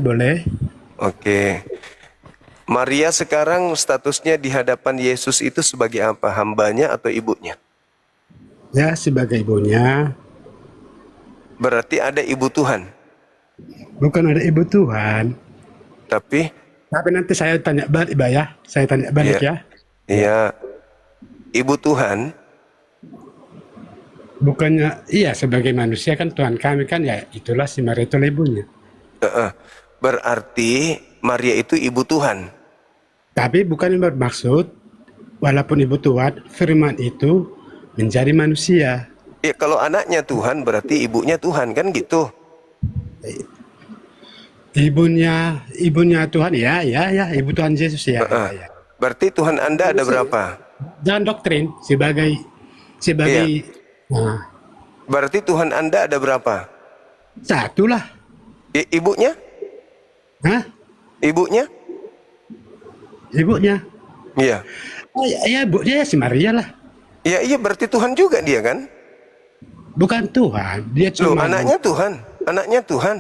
boleh. Oke. Maria sekarang statusnya di hadapan Yesus itu sebagai apa? Hambanya atau ibunya? Ya, sebagai ibunya. Berarti ada ibu Tuhan. Bukan ada ibu Tuhan. Tapi, Tapi nanti saya tanya balik, Mbak ya. Saya tanya balik iya, ya. iya, ibu Tuhan. Bukannya, iya sebagai manusia kan Tuhan kami kan ya itulah si Maria itu ibunya. Berarti Maria itu ibu Tuhan. Tapi bukan yang bermaksud, walaupun ibu Tuhan, firman itu menjadi manusia. Ya, kalau anaknya Tuhan berarti ibunya Tuhan kan gitu. Ibunya Tuhan, ya, ibu Tuhan Yesus ya. Ya. Berarti Tuhan Anda ada berapa? Dan doktrin sebagai Iya. nah, Berarti Tuhan Anda ada berapa? satu lah. Ibunya? Hah? Ibunya? Ibunya. Iya. Oh, ya, ibunya ya si Maria lah. Ya, iya berarti Tuhan juga dia kan? Bukan Tuhan, dia Loh, cuma anaknya Tuhan. Anaknya Tuhan.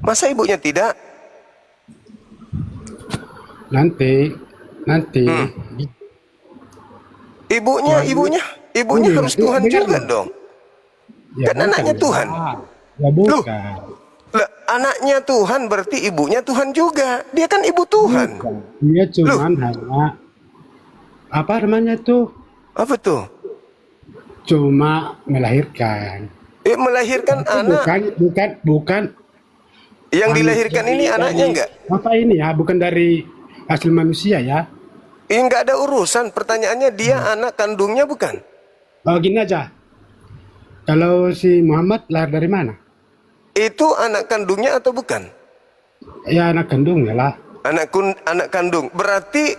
Masa ibunya tidak? nanti Ibunya Iya, harus Tuhan iya, juga iya. dong. Ya, Kan anaknya bukan. Tuhan. Ya bukan. Lah, anaknya Tuhan berarti ibunya Tuhan juga. Dia kan ibu Tuhan. Bukan. Dia cuma hanya apa namanya tuh? Apa tuh? Cuma melahirkan. Melahirkan anak. Bukan. Yang dilahirkan ini anaknya enggak? Apa ini ya? Bukan dari hasil manusia ya? Enggak ada urusan. Pertanyaannya dia anak kandungnya bukan? Oh, gini aja. Kalau si Muhammad lahir dari mana? Itu anak kandungnya atau bukan? Ya anak kandungnya lah. Anak kandung. Berarti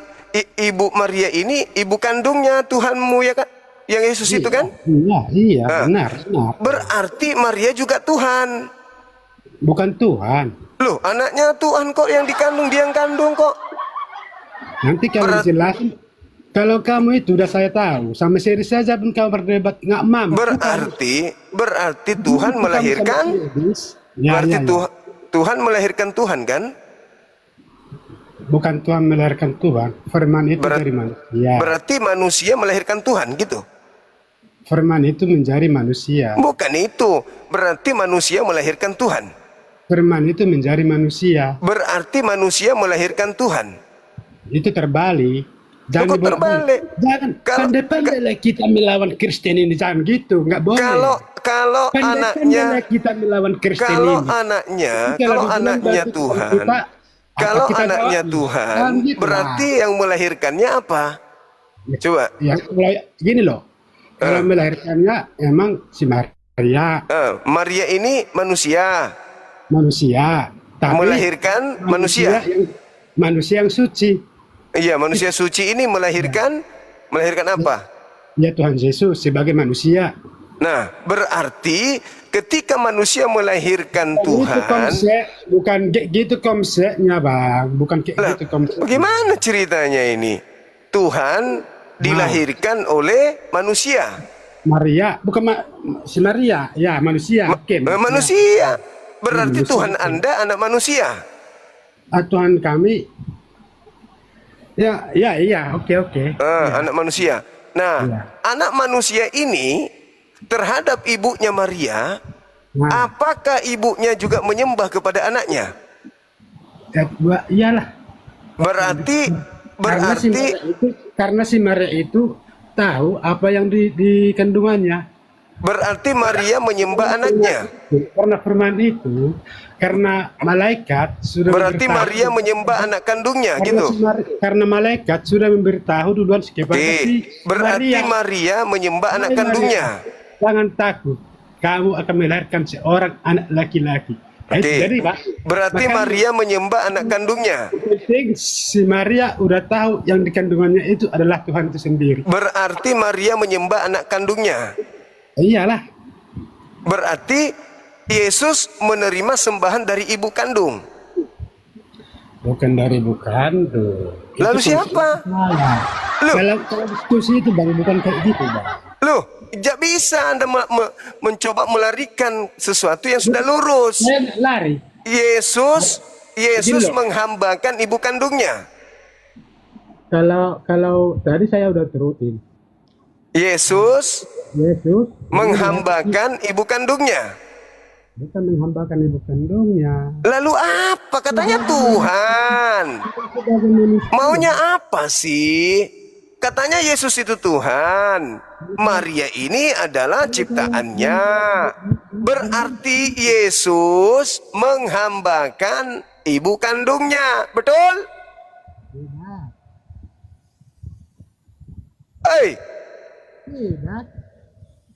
ibu Maria ini ibu kandungnya Tuhanmu ya kan? Yang Yesus itu kan? Iya, Nah, benar. berarti Maria juga Tuhan. Bukan Tuhan. Loh, anaknya Tuhan kok yang dikandung, dia yang kandung kok. Nanti kalau jelasin, kalau kamu itu udah saya tahu, sama seri saja pun kamu berdebat nggak mampu. Berarti Tuhan melahirkan. Berarti Tuhan melahirkan Tuhan kan? Bukan Tuhan melahirkan Tuhan. Firman itu dari manusia. Berarti manusia melahirkan Tuhan gitu. Firman itu menjadi manusia. Bukan itu. Berarti manusia melahirkan Tuhan. Firman itu menjadi manusia. Berarti manusia melahirkan Tuhan. Itu terbalik. Kok terbalik? Jangan pandai-pandai kita melawan Kristen ini, jangan gitu, nggak boleh. Kalau anaknya kita melawan Kristen kalau ini. anaknya Tuhan, kalau anaknya Tuhan, berarti yang melahirkannya apa? Coba. Ya, gini loh. Kalau melahirkannya emang si Maria. Maria ini manusia. Tapi melahirkan manusia. Manusia yang suci. Iya, manusia suci ini melahirkan apa? Ya Tuhan Yesus sebagai manusia. Nah, berarti ketika manusia melahirkan Tuhan, bukan gitu konsepnya, Bang. Bukan kayak gitu konsepnya. Bagaimana ceritanya ini? Tuhan dilahirkan oleh manusia. Maria, bukan si Maria, ya manusia. Manusia. Berarti manusia. Tuhan Anda anak manusia. Tuhan kami. Iya, oke. Anak manusia. Nah, anak manusia ini terhadap ibunya Maria, apakah ibunya juga menyembah kepada anaknya? Iyalah. Berarti karena si Maria itu tahu apa yang di kandungannya. Berarti Maria menyembah anaknya. Karena firman itu, karena malaikat sudah berarti Maria menyembah anak kandungnya gitu. Karena malaikat sudah memberitahu duluan kepada si berarti Maria menyembah anak kandungnya. Jangan takut, kamu akan melahirkan seorang anak laki-laki. Jadi, berarti Maria menyembah anak kandungnya. Si Maria udah tahu yang di kandungannya itu adalah Tuhan itu sendiri. Berarti Maria menyembah anak kandungnya. Iyalah. Berarti Yesus menerima sembahan dari ibu kandung. Bukan dari ibu kandung. Lalu siapa? Kalau diskusi itu Bang, bukan kayak gitu Bang. Loh, tidak bisa Anda mencoba melarikan sesuatu yang sudah lurus. Saya lari. Yesus Yesus loh. menghambakan ibu kandungnya. Kalau tadi saya udah terutin. Yesus Yesus menghambakan ibu kandungnya. bukan menghambakan ibu kandungnya. Lalu apa? Katanya Tuhan. Sebagai manusia. Maunya apa sih? Katanya Yesus itu Tuhan. Maria ini adalah ciptaannya. Berarti Yesus menghambakan ibu kandungnya. Betul? Tidak. Hei, Tidak.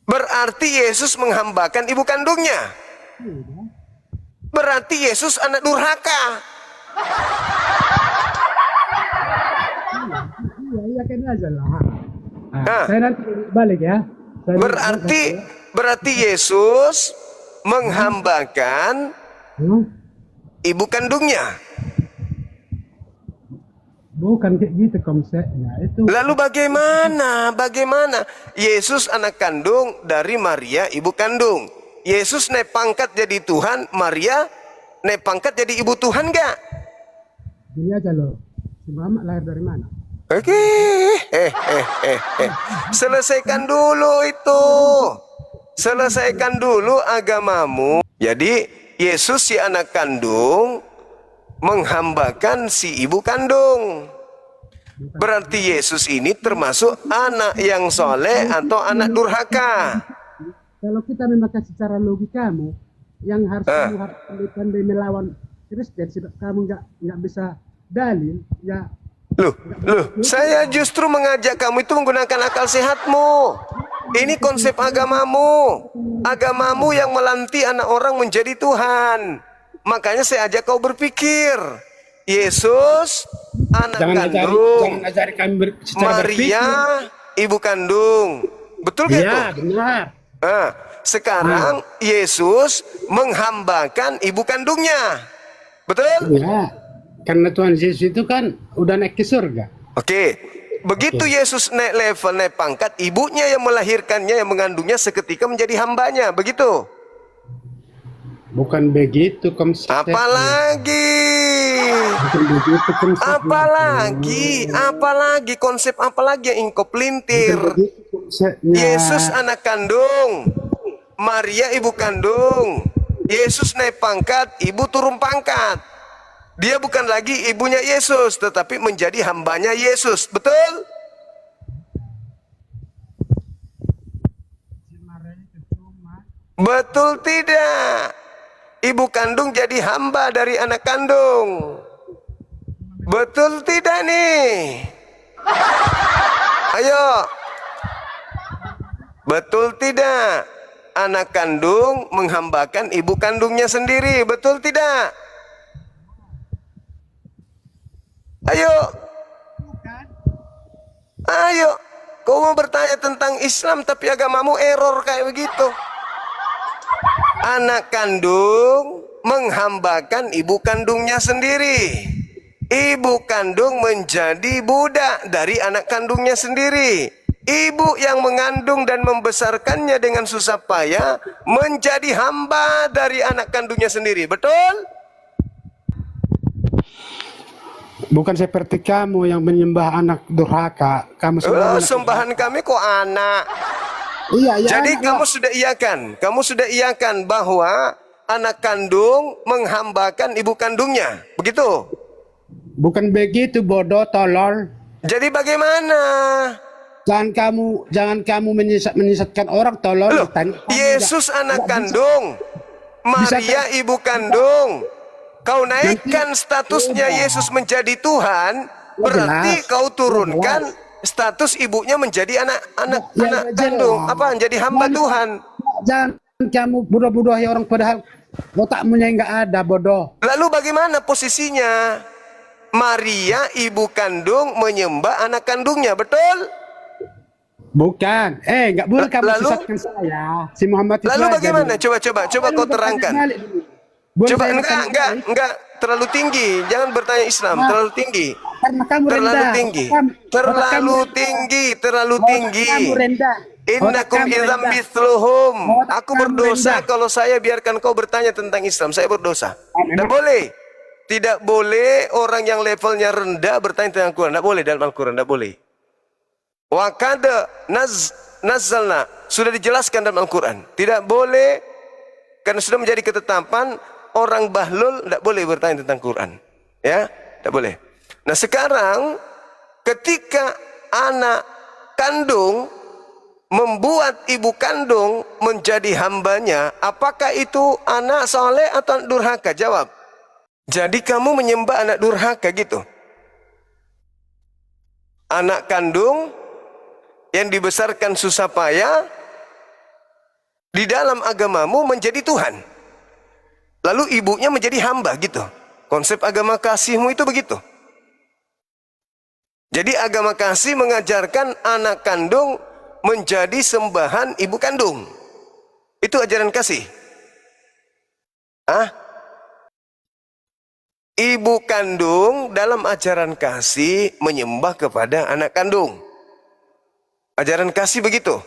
berarti Yesus menghambakan ibu kandungnya. Tidak. Berarti Yesus anak durhaka. Iya kan aja lah. Nah. Saya nanti balik ya. Berarti Yesus menghambakan ibu kandungnya. Bukan kayak gitu konsepnya itu. Lalu bagaimana? Bagaimana? Yesus anak kandung dari Maria ibu kandung. Yesus naik pangkat jadi Tuhan, Maria naik pangkat jadi ibu Tuhan enggak? Gini aja loh. Si Muhammad lahir dari mana? Oke. Selesaikan dulu itu. Selesaikan dulu agamamu. Jadi Yesus si anak kandung menghambakan si ibu kandung. Berarti Yesus ini termasuk anak yang soleh atau anak durhaka. Kalau kita memakai secara logikamu, yang harus kamu harus pandai melawan Kristen, sebab kamu nggak bisa dalil, ya. Loh, saya justru mengajak kamu itu menggunakan akal sehatmu. Ini konsep agamamu. Agamamu yang melanti anak orang menjadi Tuhan. Makanya saya ajak kau berpikir. Yesus anak kandung, jangan ajari kami Maria ibu kandung. Betul gak Iya, tuh? benar. Nah, sekarang Yesus menghambakan ibu kandungnya. Betul? Iya. Karena Tuhan Yesus itu kan udah naik ke surga. Oke. Begitu Yesus naik level, naik pangkat, ibunya yang melahirkannya, yang mengandungnya seketika menjadi hambanya. Begitu? Bukan begitu konsepnya. Apalagi? Bukan begitu konsepnya. Apalagi konsep apalagi yang engkau pelintir? Bukan begitu konsepnya. Yesus anak kandung, Maria ibu kandung. Yesus naik pangkat, ibu turun pangkat. Dia bukan lagi ibunya Yesus, tetapi menjadi hambanya Yesus. Betul? Betul tidak? Ibu kandung jadi hamba dari anak kandung. Betul tidak nih? Ayo. Betul tidak? Anak kandung menghambakan ibu kandungnya sendiri. Betul tidak? Ayo. Ayo. Kau mau bertanya tentang Islam tapi agamamu error kayak begitu. Anak kandung menghambakan ibu kandungnya sendiri. Ibu kandung menjadi budak dari anak kandungnya sendiri. Ibu yang mengandung dan membesarkannya dengan susah payah menjadi hamba dari anak kandungnya sendiri. Betul? Bukan seperti kamu yang menyembah anak durhaka. Kamu sembahan kami kok anak. Iya, jadi kamu sudah iyakan bahwa anak kandung menghambakan ibu kandungnya, begitu? Bukan begitu, bodoh, tolol. Jadi bagaimana? Jangan kamu menyesatkan orang, tolol. Loh, Yesus anak kandung, Maria ibu kandung. Kau naikkan statusnya Yesus menjadi Tuhan, berarti kau turunkan status ibunya menjadi anak kandung, apa? Menjadi hamba Tuhan. Jangan kamu bodoh-bodohi orang padahal otakmu nggak ada, bodoh. Lalu bagaimana posisinya? Maria ibu kandung menyembah anak kandungnya, betul? Bukan. Nggak boleh kamu sesatkan saya. Si Muhammad itu lalu bagaimana? Coba kau terangkan. Coba enggak terlalu tinggi. Jangan bertanya Islam, terlalu tinggi. Karena kamu terlalu tinggi. Kamu rendah. Innakum idzam mithluhum. Aku berdosa kalau saya biarkan kau bertanya tentang Islam. Saya berdosa. Tidak boleh. Tidak boleh orang yang levelnya rendah bertanya tentang Al-Quran. Tidak boleh dalam Al-Quran, tidak boleh. Wa kada nazzalna, sudah dijelaskan dalam Al-Quran. Tidak boleh, karena sudah menjadi ketetapan orang bahlul tidak boleh bertanya tentang Quran. Ya, tidak boleh. Nah sekarang ketika anak kandung membuat ibu kandung menjadi hambanya, apakah itu anak soleh atau durhaka? Jawab. Jadi kamu menyembah anak durhaka gitu. Anak kandung yang dibesarkan susah payah di dalam agamamu menjadi Tuhan. Lalu ibunya menjadi hamba gitu. Konsep agama kasihmu itu begitu. Jadi agama kasih mengajarkan anak kandung menjadi sembahan ibu kandung. Itu ajaran kasih. Ibu kandung dalam ajaran kasih menyembah kepada anak kandung. Ajaran kasih begitu.